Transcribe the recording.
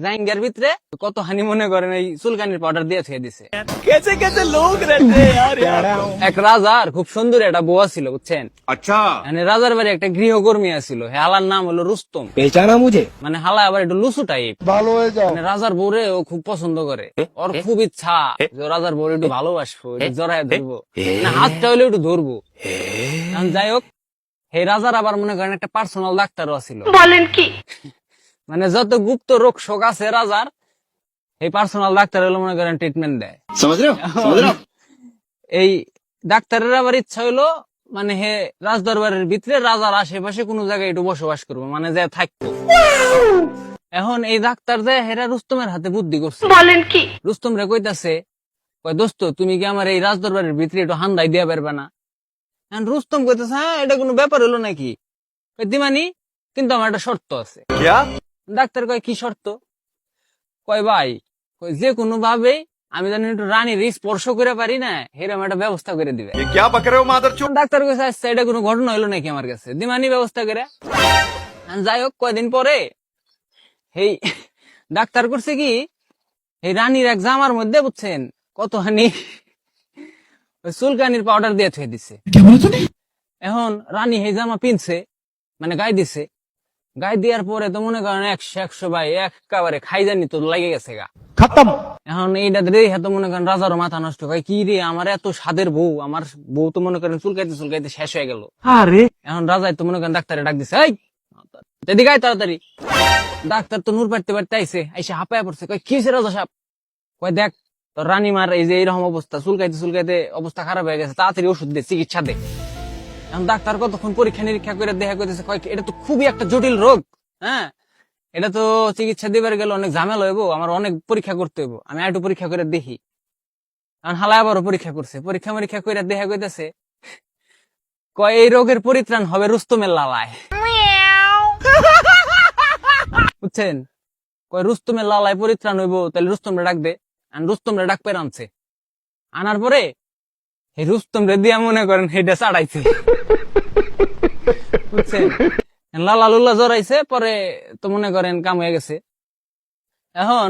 জাইঙ্গার ভিতরে কত হানি মনে করেন এই চুলকানির পাউডার দিয়ে থুয়ে দিছে। कैसे कैसे लोग रहते हैं यार এক রাজার খুব সুন্দর একটা বউয়া ছিল বুঝছেন। अच्छा মানে রাজার বাড়ি একটা গৃহকর্মী ছিল, হালার নাম হলো রুস্তম। पहचाना मुझे মানে হালা আবার একটু লুসু টাইপ। ভালো হয়ে যাও। মানে রাজার বউরে ও খুব পছন্দ করে, ওর খুব ইচ্ছা যে রাজার বউরে একটু ভালোবাসবো, একটু জড়ায় ধরবো, না হাতটা হলে একটু ধরবো। এখন যাই হোক, এই রাজার আবার মনে করেন একটা পার্সোনাল ডাক্তারও ছিল। বলেন কি? মানে যত গুপ্ত রোগ শোক আছে রাজার, এই পার্সোনাল ডাক্তার হলো মনে করেন ট্রিটমেন্ট দেয়। समझ रहे हो समझ रहे हो এই ডাক্তারের আবার ইচ্ছা হইলো মানে হে রাজদরবারের ভিতরে রাজার আশেপাশে কোন জায়গায় একটু বসবাস করবো, মানে যে থাকতো। এখন এই ডাক্তার যে হেরা রুস্তমের হাতে বুদ্ধি করছে। বলেন কি? রুস্তম রে কইতাছে, কয় দোস্ত তুমি কি আমার এই রাজদরবারের ভিতরে একটু হান্দাই দিয়া পারবে না? এখন রুস্তম কইতাছে, হ্যাঁ এটা কোনো ব্যাপার হলো নাকি? কয় দিমানি, কিন্তু আমার একটা শর্ত আছে। क्या ডাক্তার কয় কি শর্ত? কয় ভাই, কয় যে কোনো ভাবে আমি জানি একটু রানীর স্পর্শ করে পারি না, এরকম একটা ব্যবস্থা করে দিবে। ये क्या बक रहे हो मादर चो ডাক্তার কইছে আচ্ছা এটা কোনো ঘটনা হইলো নাকি আমার কাছে, দিমানি ব্যবস্থা করে। আর যাই হোক, কয়দিন পরে এই ডাক্তার করছে কি, এই রানীর এক জামার মধ্যে বুঝছেন কতখানি ওই চুলকানির পাউডার দিয়ে থুয়ে দিছে। এখন রানী এই জামা পিনছে, মানে গায়ে দিছে। গায়ে দেওয়ার পরে তো মনে করেন 100 ভাই একেবারে খাই জানি তো লাগে গেছে গা। खत्म এখন এইটা দেখে তো মনে করেন রাজারও মাথা নষ্ট হয়, কি রে আমার এত স্বাদের বউ, আমার বউ তো মনে করেন চুলকাইতে চুলকাইতে শেষ হয়ে গেল। अरे এখন রাজাই তো মনে করেন ডাক্তারে ডাক দিছে, এই এদিকে আয় তাড়াতাড়ি। ডাক্তার তো নূর পাড়তে পারতে আইসে, আইসে হাঁপায় পড়ছে। কয় কি হয়েছে রাজা সাহেব? কয় দেখ তোর রানীমার এই যে এইরকম অবস্থা, চুলকাইতে চুলকাইতে অবস্থা খারাপ হয়ে গেছে, তাড়াতাড়ি ওষুধ দে, চিকিৎসা দে। এখন ডাক্তার কতক্ষণ পরীক্ষা নিরীক্ষা করে দেখা করতেছে, কয় এটা তো খুবই একটা জটিল রোগ, হ্যাঁ এটা তো চিকিৎসা দিবার গেলে অনেক ঝামেলা হইব, আমার অনেক পরীক্ষা করতে হইব, আমি একটু পরীক্ষা করে দেখি। কারণ হালা আবারও পরীক্ষা করছে, পরীক্ষা মরীক্ষা করে দেখা কইতেছে, কয় এই রোগের পরিত্রাণ হবে রুস্তমের লালায়। বুঝছেন, কয় রুস্তমের লালায় পরিত্রাণ হইব, তাহলে রুস্তমরে ডাক দে। আর রুস্তমরে ডাক পেয়ে আনছে, আনার পরে এই রুস্তমরে দিয়া মনে করেন হেডে চাড়াইছে। বুঝছেন, লালা লুল্লা জড়াইছে, পরে তো মনে করেন কাম হয়ে গেছে। এখন